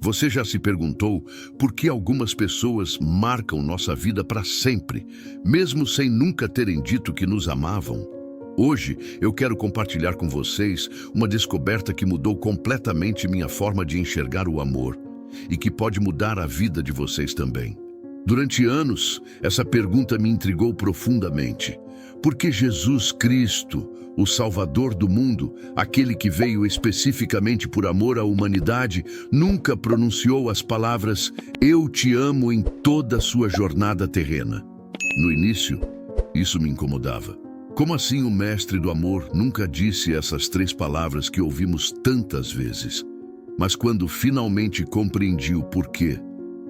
Você já se perguntou por que algumas pessoas marcam nossa vida para sempre, mesmo sem nunca terem dito que nos amavam? Hoje eu quero compartilhar com vocês uma descoberta que mudou completamente minha forma de enxergar o amor e que pode mudar a vida de vocês também. Durante anos, essa pergunta me intrigou profundamente. Por que Jesus Cristo, o Salvador do mundo, aquele que veio especificamente por amor à humanidade, nunca pronunciou as palavras "Eu te amo" em toda a sua jornada terrena? No início, isso me incomodava. Como assim o Mestre do Amor nunca disse essas 3 palavras que ouvimos tantas vezes? Mas quando finalmente compreendi o porquê,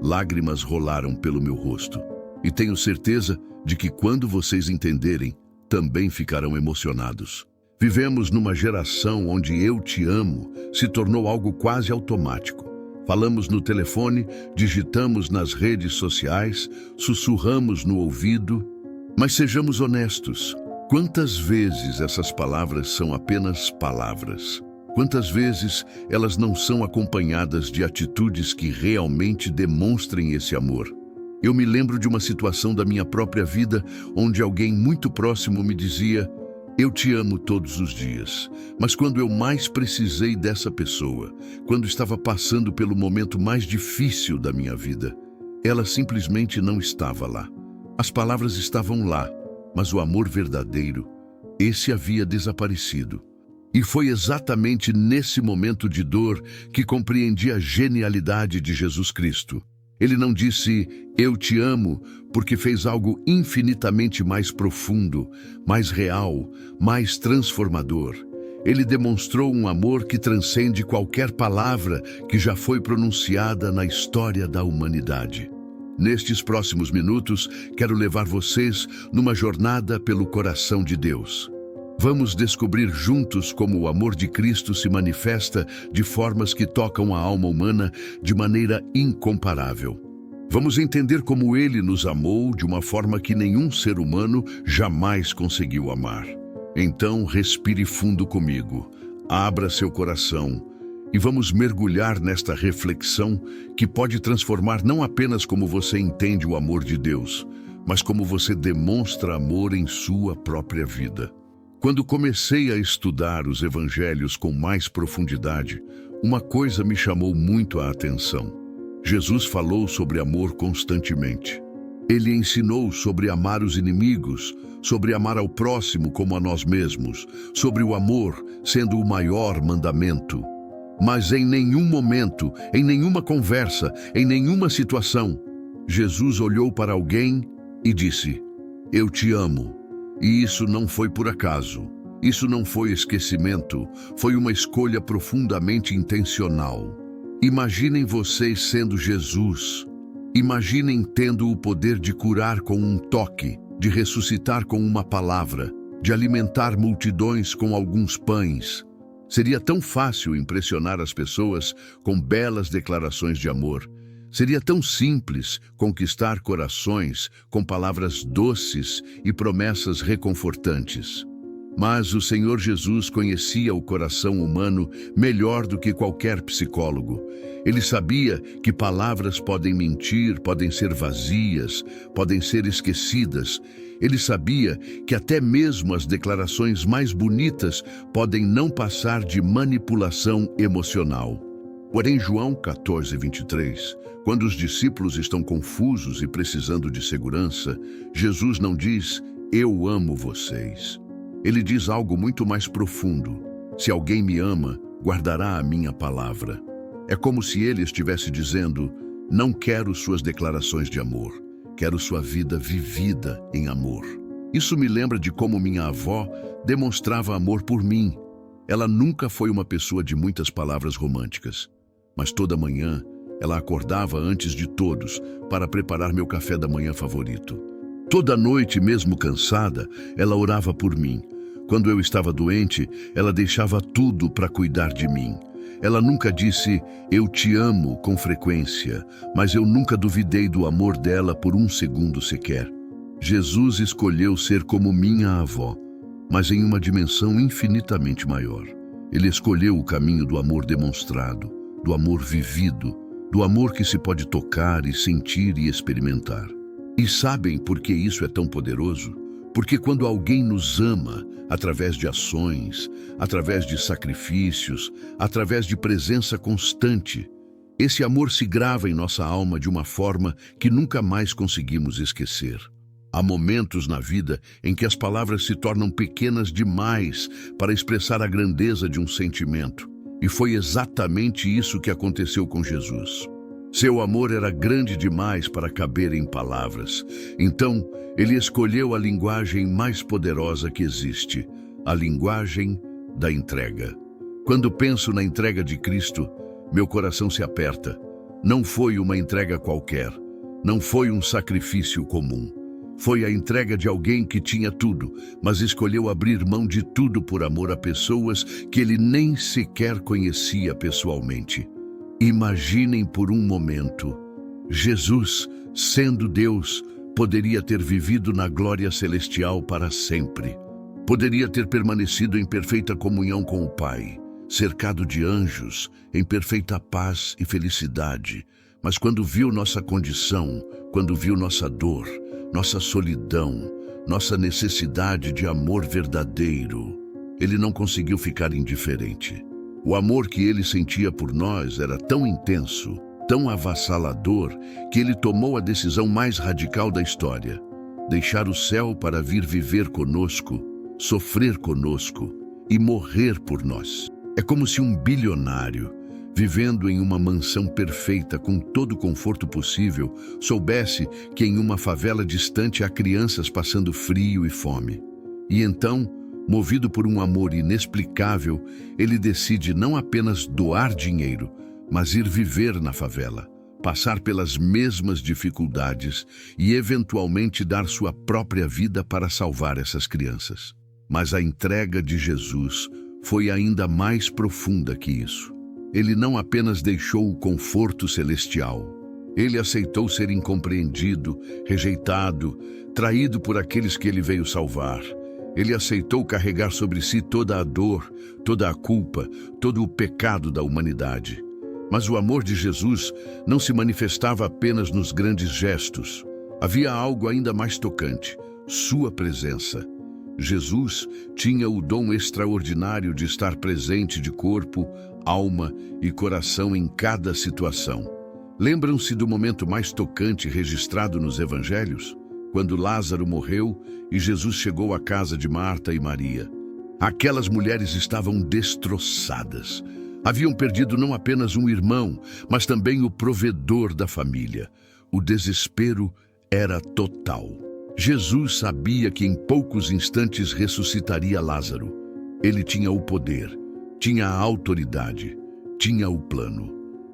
lágrimas rolaram pelo meu rosto. E tenho certeza de que quando vocês entenderem, também ficarão emocionados. Vivemos numa geração onde "eu te amo" se tornou algo quase automático. Falamos no telefone, digitamos nas redes sociais, sussurramos no ouvido. Mas sejamos honestos, quantas vezes essas palavras são apenas palavras? Quantas vezes elas não são acompanhadas de atitudes que realmente demonstrem esse amor? Eu me lembro de uma situação da minha própria vida onde alguém muito próximo me dizia "eu te amo" todos os dias. Mas quando eu mais precisei dessa pessoa, quando estava passando pelo momento mais difícil da minha vida, ela simplesmente não estava lá. As palavras estavam lá, mas o amor verdadeiro, esse havia desaparecido. E foi exatamente nesse momento de dor que compreendi a genialidade de Jesus Cristo. Ele não disse "eu te amo" porque fez algo infinitamente mais profundo, mais real, mais transformador. Ele demonstrou um amor que transcende qualquer palavra que já foi pronunciada na história da humanidade. Nestes próximos minutos, quero levar vocês numa jornada pelo coração de Deus. Vamos descobrir juntos como o amor de Cristo se manifesta de formas que tocam a alma humana de maneira incomparável. Vamos entender como Ele nos amou de uma forma que nenhum ser humano jamais conseguiu amar. Então, respire fundo comigo, abra seu coração e vamos mergulhar nesta reflexão que pode transformar não apenas como você entende o amor de Deus, mas como você demonstra amor em sua própria vida. Quando comecei a estudar os evangelhos com mais profundidade, uma coisa me chamou muito a atenção. Jesus falou sobre amor constantemente. Ele ensinou sobre amar os inimigos, sobre amar ao próximo como a nós mesmos, sobre o amor sendo o maior mandamento. Mas em nenhum momento, em nenhuma conversa, em nenhuma situação, Jesus olhou para alguém e disse "eu te amo". E isso não foi por acaso. Isso não foi esquecimento. Foi uma escolha profundamente intencional. Imaginem vocês sendo Jesus. Imaginem tendo o poder de curar com um toque, de ressuscitar com uma palavra, de alimentar multidões com alguns pães. Seria tão fácil impressionar as pessoas com belas declarações de amor. Seria tão simples conquistar corações com palavras doces e promessas reconfortantes. Mas o Senhor Jesus conhecia o coração humano melhor do que qualquer psicólogo. Ele sabia que palavras podem mentir, podem ser vazias, podem ser esquecidas. Ele sabia que até mesmo as declarações mais bonitas podem não passar de manipulação emocional. Porém, João 14:23, quando os discípulos estão confusos e precisando de segurança, Jesus não diz "eu amo vocês". Ele diz algo muito mais profundo. Se alguém me ama, guardará a minha palavra. É como se ele estivesse dizendo, não quero suas declarações de amor, quero sua vida vivida em amor. Isso me lembra de como minha avó demonstrava amor por mim. Ela nunca foi uma pessoa de muitas palavras românticas, mas toda manhã ela acordava antes de todos para preparar meu café da manhã favorito. Toda noite, mesmo cansada, ela orava por mim. Quando eu estava doente, ela deixava tudo para cuidar de mim. Ela nunca disse "eu te amo" com frequência, mas eu nunca duvidei do amor dela por um segundo sequer. Jesus escolheu ser como minha avó, mas em uma dimensão infinitamente maior. Ele escolheu o caminho do amor demonstrado, do amor vivido, do amor que se pode tocar e sentir e experimentar. E sabem por que isso é tão poderoso? Porque quando alguém nos ama, através de ações, através de sacrifícios, através de presença constante, esse amor se grava em nossa alma de uma forma que nunca mais conseguimos esquecer. Há momentos na vida em que as palavras se tornam pequenas demais para expressar a grandeza de um sentimento. E foi exatamente isso que aconteceu com Jesus. Seu amor era grande demais para caber em palavras. Então, ele escolheu a linguagem mais poderosa que existe, a linguagem da entrega. Quando penso na entrega de Cristo, meu coração se aperta. Não foi uma entrega qualquer, não foi um sacrifício comum. Foi a entrega de alguém que tinha tudo, mas escolheu abrir mão de tudo por amor a pessoas que ele nem sequer conhecia pessoalmente. Imaginem por um momento, Jesus, sendo Deus, poderia ter vivido na glória celestial para sempre. Poderia ter permanecido em perfeita comunhão com o Pai, cercado de anjos, em perfeita paz e felicidade. Mas quando viu nossa condição, quando viu nossa dor, nossa solidão, nossa necessidade de amor verdadeiro, ele não conseguiu ficar indiferente. O amor que ele sentia por nós era tão intenso, tão avassalador, que ele tomou a decisão mais radical da história: deixar o céu para vir viver conosco, sofrer conosco e morrer por nós. É como se um bilionário, vivendo em uma mansão perfeita com todo o conforto possível, soubesse que em uma favela distante há crianças passando frio e fome. E então, movido por um amor inexplicável, ele decide não apenas doar dinheiro, mas ir viver na favela, passar pelas mesmas dificuldades e eventualmente dar sua própria vida para salvar essas crianças. Mas a entrega de Jesus foi ainda mais profunda que isso. Ele não apenas deixou o conforto celestial. Ele aceitou ser incompreendido, rejeitado, traído por aqueles que ele veio salvar. Ele aceitou carregar sobre si toda a dor, toda a culpa, todo o pecado da humanidade. Mas o amor de Jesus não se manifestava apenas nos grandes gestos. Havia algo ainda mais tocante: sua presença. Jesus tinha o dom extraordinário de estar presente de corpo, alma e coração em cada situação. Lembram-se do momento mais tocante registrado nos evangelhos? Quando Lázaro morreu e Jesus chegou à casa de Marta e Maria. Aquelas mulheres estavam destroçadas. Haviam perdido não apenas um irmão, mas também o provedor da família. O desespero era total. Jesus sabia que em poucos instantes ressuscitaria Lázaro. Ele tinha o poder, tinha a autoridade, tinha o plano.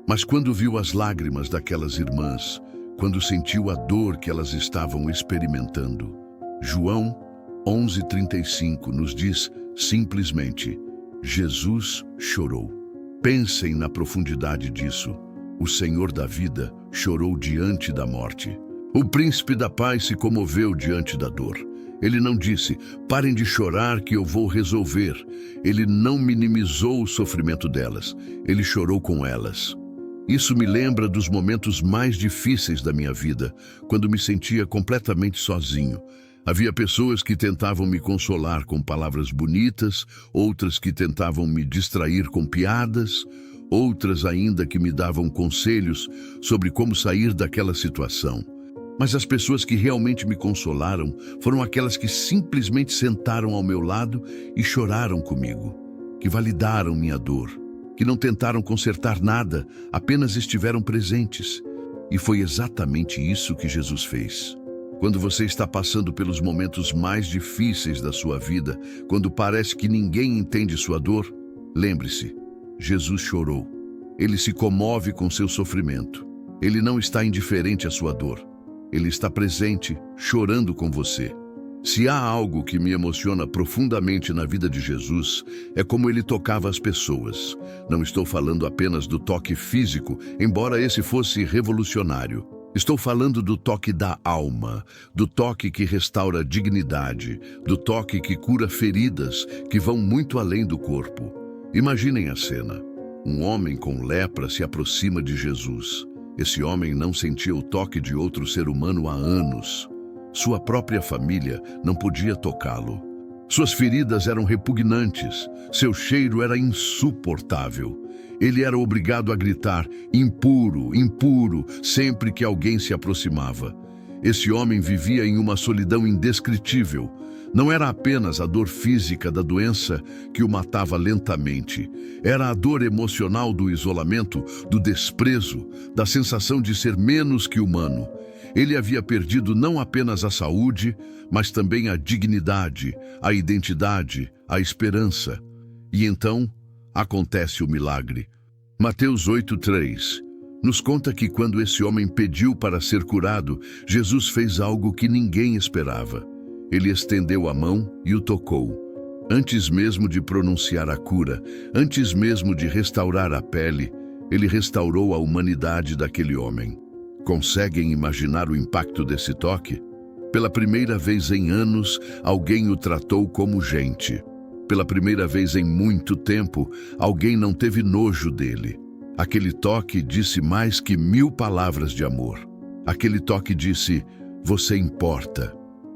Mas quando viu as lágrimas daquelas irmãs, quando sentiu a dor que elas estavam experimentando, João 11:35 nos diz simplesmente: Jesus chorou. Pensem na profundidade disso. O Senhor da vida chorou diante da morte. O príncipe da paz se comoveu diante da dor. Ele não disse: parem de chorar que eu vou resolver. Ele não minimizou o sofrimento delas. Ele chorou com elas. Isso me lembra dos momentos mais difíceis da minha vida, quando me sentia completamente sozinho. Havia pessoas que tentavam me consolar com palavras bonitas, outras que tentavam me distrair com piadas, outras ainda que me davam conselhos sobre como sair daquela situação. Mas as pessoas que realmente me consolaram foram aquelas que simplesmente sentaram ao meu lado e choraram comigo, que validaram minha dor, que não tentaram consertar nada, apenas estiveram presentes. E foi exatamente isso que Jesus fez. Quando você está passando pelos momentos mais difíceis da sua vida, quando parece que ninguém entende sua dor, lembre-se, Jesus chorou. Ele se comove com seu sofrimento. Ele não está indiferente à sua dor. Ele está presente, chorando com você. Se há algo que me emociona profundamente na vida de Jesus, é como ele tocava as pessoas. Não estou falando apenas do toque físico, embora esse fosse revolucionário. Estou falando do toque da alma, do toque que restaura a dignidade, do toque que cura feridas que vão muito além do corpo. Imaginem a cena. Um homem com lepra se aproxima de Jesus. Esse homem não sentia o toque de outro ser humano há anos. Sua própria família não podia tocá-lo. Suas feridas eram repugnantes, seu cheiro era insuportável. Ele era obrigado a gritar, impuro, impuro, sempre que alguém se aproximava. Esse homem vivia em uma solidão indescritível. Não era apenas a dor física da doença que o matava lentamente. Era a dor emocional do isolamento, do desprezo, da sensação de ser menos que humano. Ele havia perdido não apenas a saúde, mas também a dignidade, a identidade, a esperança. E então, acontece o milagre. Mateus 8:3 nos conta que quando esse homem pediu para ser curado, Jesus fez algo que ninguém esperava. Ele estendeu a mão e o tocou. Antes mesmo de pronunciar a cura, antes mesmo de restaurar a pele, ele restaurou a humanidade daquele homem. Conseguem imaginar o impacto desse toque? Pela primeira vez em anos, alguém o tratou como gente. Pela primeira vez em muito tempo, alguém não teve nojo dele. Aquele toque disse mais que 1000 palavras de amor. Aquele toque disse, você importa,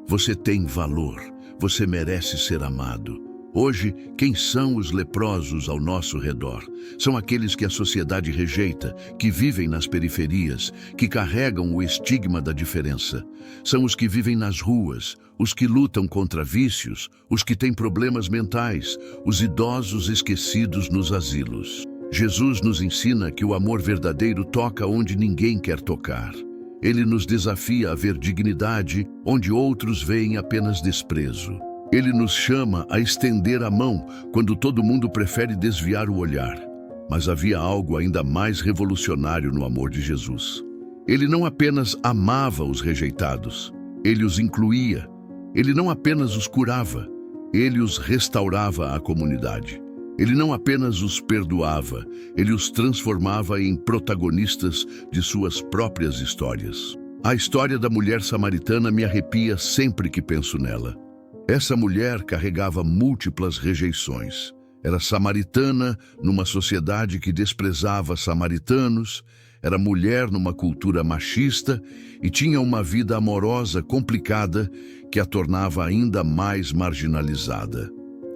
você tem valor, você merece ser amado. Hoje, quem são os leprosos ao nosso redor? São aqueles que a sociedade rejeita, que vivem nas periferias, que carregam o estigma da diferença. São os que vivem nas ruas, os que lutam contra vícios, os que têm problemas mentais, os idosos esquecidos nos asilos. Jesus nos ensina que o amor verdadeiro toca onde ninguém quer tocar. Ele nos desafia a ver dignidade onde outros veem apenas desprezo. Ele nos chama a estender a mão quando todo mundo prefere desviar o olhar. Mas havia algo ainda mais revolucionário no amor de Jesus. Ele não apenas amava os rejeitados, ele os incluía. Ele não apenas os curava, ele os restaurava à comunidade. Ele não apenas os perdoava, ele os transformava em protagonistas de suas próprias histórias. A história da mulher samaritana me arrepia sempre que penso nela. Essa mulher carregava múltiplas rejeições. Era samaritana numa sociedade que desprezava samaritanos, era mulher numa cultura machista e tinha uma vida amorosa complicada que a tornava ainda mais marginalizada.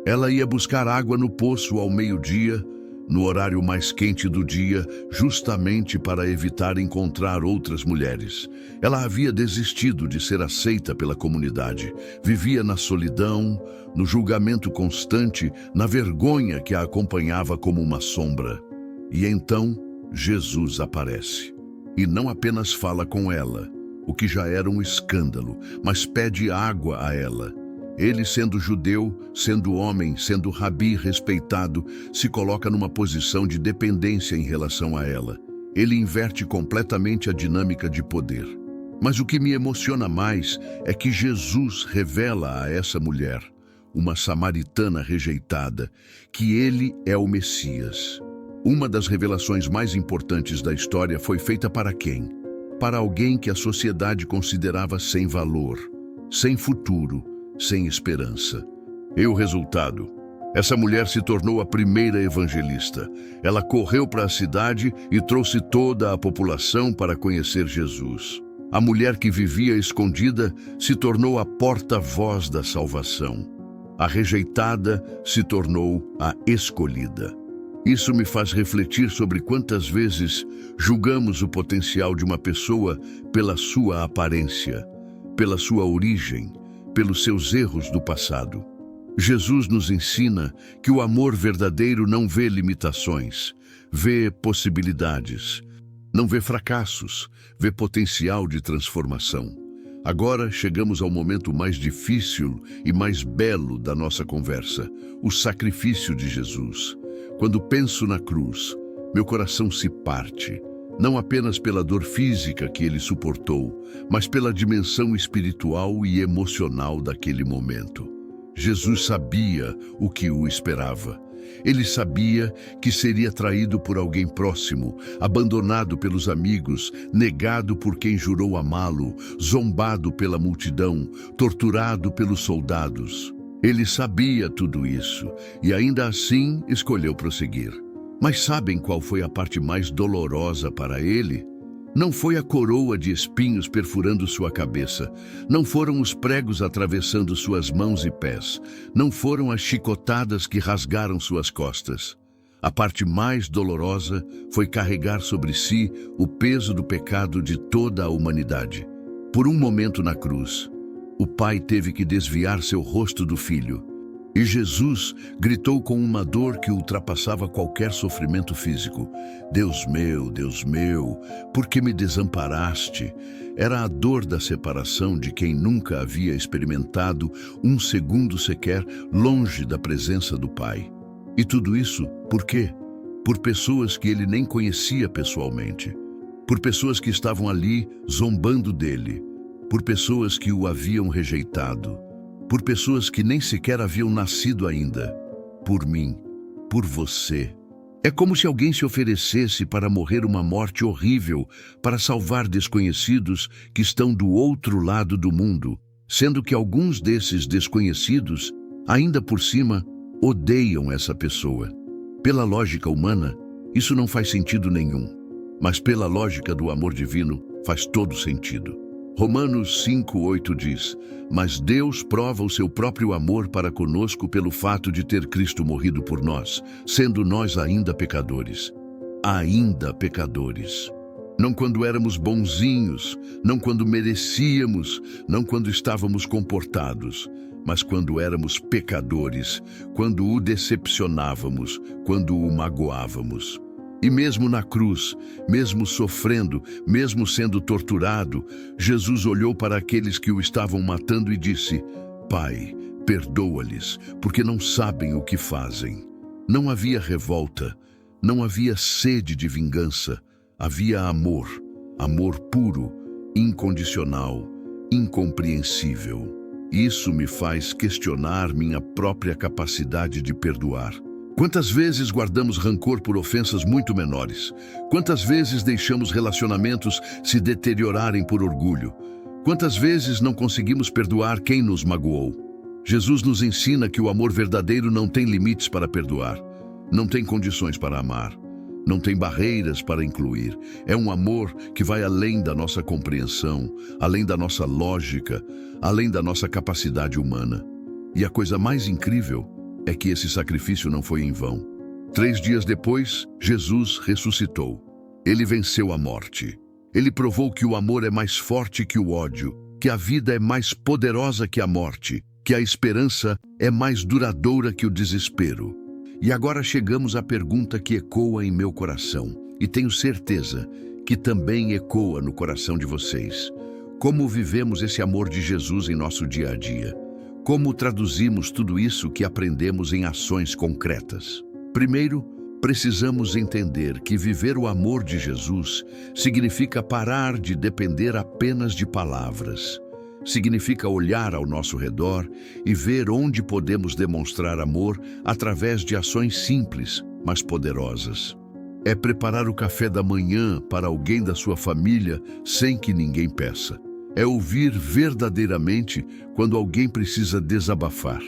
Ela ia buscar água no poço ao meio-dia, no horário mais quente do dia, justamente para evitar encontrar outras mulheres. Ela havia desistido de ser aceita pela comunidade. Vivia na solidão, no julgamento constante, na vergonha que a acompanhava como uma sombra. E então, Jesus aparece. E não apenas fala com ela, o que já era um escândalo, mas pede água a ela. Ele, sendo judeu, sendo homem, sendo rabi respeitado, se coloca numa posição de dependência em relação a ela. Ele inverte completamente a dinâmica de poder. Mas o que me emociona mais é que Jesus revela a essa mulher, uma samaritana rejeitada, que ele é o Messias. Uma das revelações mais importantes da história foi feita para quem? Para alguém que a sociedade considerava sem valor, sem futuro, sem esperança. E o resultado? Essa mulher se tornou a primeira evangelista. Ela correu para a cidade e trouxe toda a população para conhecer Jesus. A mulher que vivia escondida se tornou a porta-voz da salvação. A rejeitada se tornou a escolhida. Isso me faz refletir sobre quantas vezes julgamos o potencial de uma pessoa pela sua aparência, pela sua origem, pelos seus erros do passado. Jesus nos ensina que o amor verdadeiro não vê limitações, vê possibilidades, não vê fracassos, vê potencial de transformação. Agora chegamos ao momento mais difícil e mais belo da nossa conversa, o sacrifício de Jesus. Quando penso na cruz, meu coração se parte. Não apenas pela dor física que ele suportou, mas pela dimensão espiritual e emocional daquele momento. Jesus sabia o que o esperava. Ele sabia que seria traído por alguém próximo, abandonado pelos amigos, negado por quem jurou amá-lo, zombado pela multidão, torturado pelos soldados. Ele sabia tudo isso e ainda assim escolheu prosseguir. Mas sabem qual foi a parte mais dolorosa para ele? Não foi a coroa de espinhos perfurando sua cabeça, não foram os pregos atravessando suas mãos e pés, não foram as chicotadas que rasgaram suas costas. A parte mais dolorosa foi carregar sobre si o peso do pecado de toda a humanidade. Por um momento na cruz, o Pai teve que desviar seu rosto do Filho. E Jesus gritou com uma dor que ultrapassava qualquer sofrimento físico: Deus meu, por que me desamparaste? Era a dor da separação de quem nunca havia experimentado um segundo sequer longe da presença do Pai. E tudo isso por quê? Por pessoas que ele nem conhecia pessoalmente. Por pessoas que estavam ali zombando dele. Por pessoas que o haviam rejeitado. Por pessoas que nem sequer haviam nascido ainda. Por mim, por você. É como se alguém se oferecesse para morrer uma morte horrível para salvar desconhecidos que estão do outro lado do mundo, sendo que alguns desses desconhecidos, ainda por cima, odeiam essa pessoa. Pela lógica humana, isso não faz sentido nenhum, mas pela lógica do amor divino, faz todo sentido. Romanos 5:8 diz: Mas Deus prova o seu próprio amor para conosco pelo fato de ter Cristo morrido por nós, sendo nós ainda pecadores. Ainda pecadores. Não quando éramos bonzinhos, não quando merecíamos, não quando estávamos comportados, mas quando éramos pecadores, quando o decepcionávamos, quando o magoávamos. E mesmo na cruz, mesmo sofrendo, mesmo sendo torturado, Jesus olhou para aqueles que o estavam matando e disse: Pai, perdoa-lhes, porque não sabem o que fazem. Não havia revolta, não havia sede de vingança, havia amor, amor puro, incondicional, incompreensível. Isso me faz questionar minha própria capacidade de perdoar. Quantas vezes guardamos rancor por ofensas muito menores? Quantas vezes deixamos relacionamentos se deteriorarem por orgulho? Quantas vezes não conseguimos perdoar quem nos magoou? Jesus nos ensina que o amor verdadeiro não tem limites para perdoar, não tem condições para amar, não tem barreiras para incluir. É um amor que vai além da nossa compreensão, além da nossa lógica, além da nossa capacidade humana. E a coisa mais incrível é que esse sacrifício não foi em vão. 3 dias depois, Jesus ressuscitou. Ele venceu a morte. Ele provou que o amor é mais forte que o ódio, que a vida é mais poderosa que a morte, que a esperança é mais duradoura que o desespero. E agora chegamos à pergunta que ecoa em meu coração, e tenho certeza que também ecoa no coração de vocês. Como vivemos esse amor de Jesus em nosso dia a dia? Como traduzimos tudo isso que aprendemos em ações concretas? Primeiro, precisamos entender que viver o amor de Jesus significa parar de depender apenas de palavras. Significa olhar ao nosso redor e ver onde podemos demonstrar amor através de ações simples, mas poderosas. É preparar o café da manhã para alguém da sua família sem que ninguém peça. É ouvir verdadeiramente quando alguém precisa desabafar,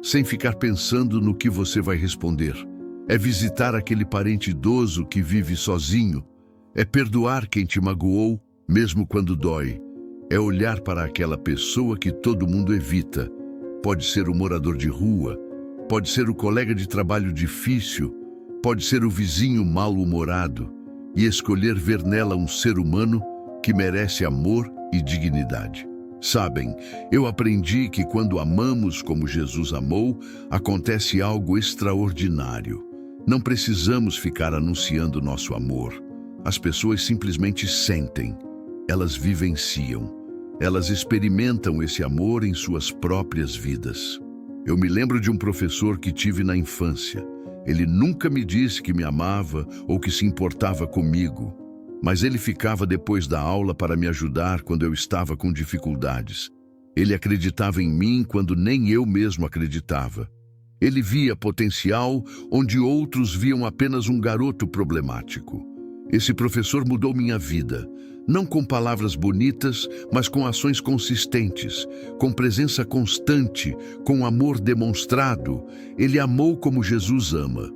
sem ficar pensando no que você vai responder. É visitar aquele parente idoso que vive sozinho. É perdoar quem te magoou, mesmo quando dói. É olhar para aquela pessoa que todo mundo evita. Pode ser o morador de rua, pode ser o colega de trabalho difícil, pode ser o vizinho mal-humorado, e escolher ver nela um ser humano que merece amor e dignidade. Sabem, eu aprendi que quando amamos como Jesus amou, acontece algo extraordinário. Não precisamos ficar anunciando nosso amor. As pessoas simplesmente sentem, elas vivenciam, elas experimentam esse amor em suas próprias vidas. Eu me lembro de um professor que tive na infância. Ele nunca me disse que me amava ou que se importava comigo. Mas ele ficava depois da aula para me ajudar quando eu estava com dificuldades. Ele acreditava em mim quando nem eu mesmo acreditava. Ele via potencial onde outros viam apenas um garoto problemático. Esse professor mudou minha vida, não com palavras bonitas, mas com ações consistentes, com presença constante, com amor demonstrado. Ele amou como Jesus ama.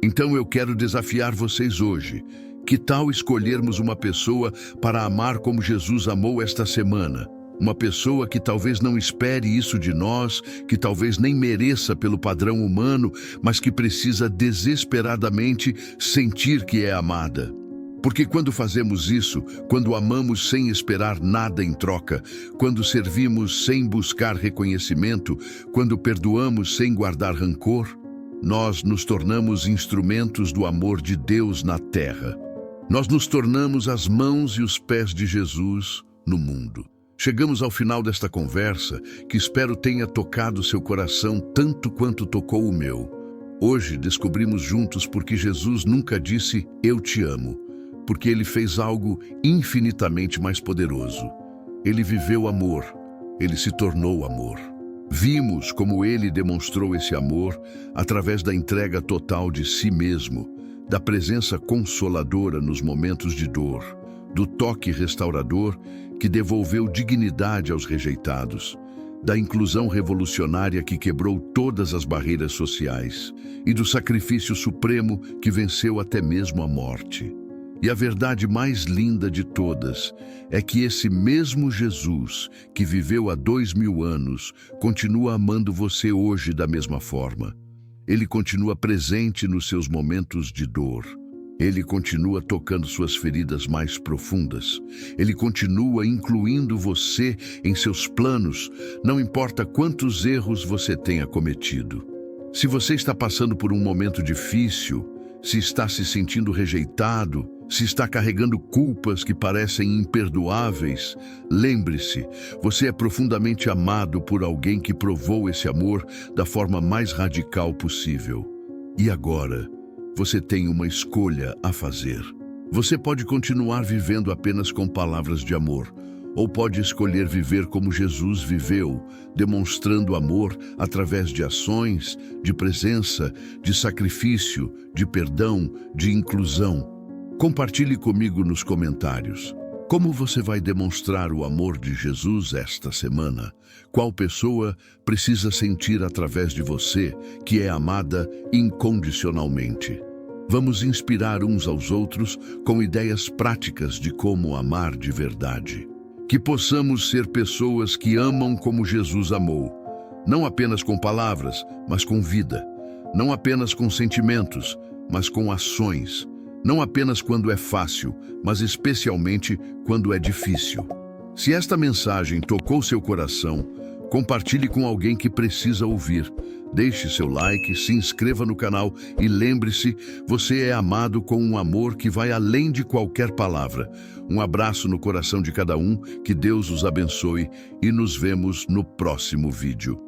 Então eu quero desafiar vocês hoje. Que tal escolhermos uma pessoa para amar como Jesus amou esta semana? Uma pessoa que talvez não espere isso de nós, que talvez nem mereça pelo padrão humano, mas que precisa desesperadamente sentir que é amada. Porque quando fazemos isso, quando amamos sem esperar nada em troca, quando servimos sem buscar reconhecimento, quando perdoamos sem guardar rancor, nós nos tornamos instrumentos do amor de Deus na terra. Nós nos tornamos as mãos e os pés de Jesus no mundo. Chegamos ao final desta conversa, que espero tenha tocado seu coração tanto quanto tocou o meu. Hoje descobrimos juntos porque Jesus nunca disse "eu te amo", porque ele fez algo infinitamente mais poderoso. Ele viveu amor, ele se tornou amor. Vimos como ele demonstrou esse amor através da entrega total de si mesmo, da presença consoladora nos momentos de dor, do toque restaurador que devolveu dignidade aos rejeitados, da inclusão revolucionária que quebrou todas as barreiras sociais e do sacrifício supremo que venceu até mesmo a morte. E a verdade mais linda de todas é que esse mesmo Jesus, que viveu há 2000 anos, continua amando você hoje da mesma forma. Ele continua presente nos seus momentos de dor. Ele continua tocando suas feridas mais profundas. Ele continua incluindo você em seus planos, não importa quantos erros você tenha cometido. Se você está passando por um momento difícil, se está se sentindo rejeitado, se está carregando culpas que parecem imperdoáveis, lembre-se, você é profundamente amado por alguém que provou esse amor da forma mais radical possível. E agora, você tem uma escolha a fazer. Você pode continuar vivendo apenas com palavras de amor, ou pode escolher viver como Jesus viveu, demonstrando amor através de ações, de presença, de sacrifício, de perdão, de inclusão. Compartilhe comigo nos comentários. Como você vai demonstrar o amor de Jesus esta semana? Qual pessoa precisa sentir através de você que é amada incondicionalmente? Vamos inspirar uns aos outros com ideias práticas de como amar de verdade. Que possamos ser pessoas que amam como Jesus amou, não apenas com palavras, mas com vida. Não apenas com sentimentos, mas com ações. Não apenas quando é fácil, mas especialmente quando é difícil. Se esta mensagem tocou seu coração, compartilhe com alguém que precisa ouvir. Deixe seu like, se inscreva no canal e lembre-se, você é amado com um amor que vai além de qualquer palavra. Um abraço no coração de cada um, que Deus os abençoe e nos vemos no próximo vídeo.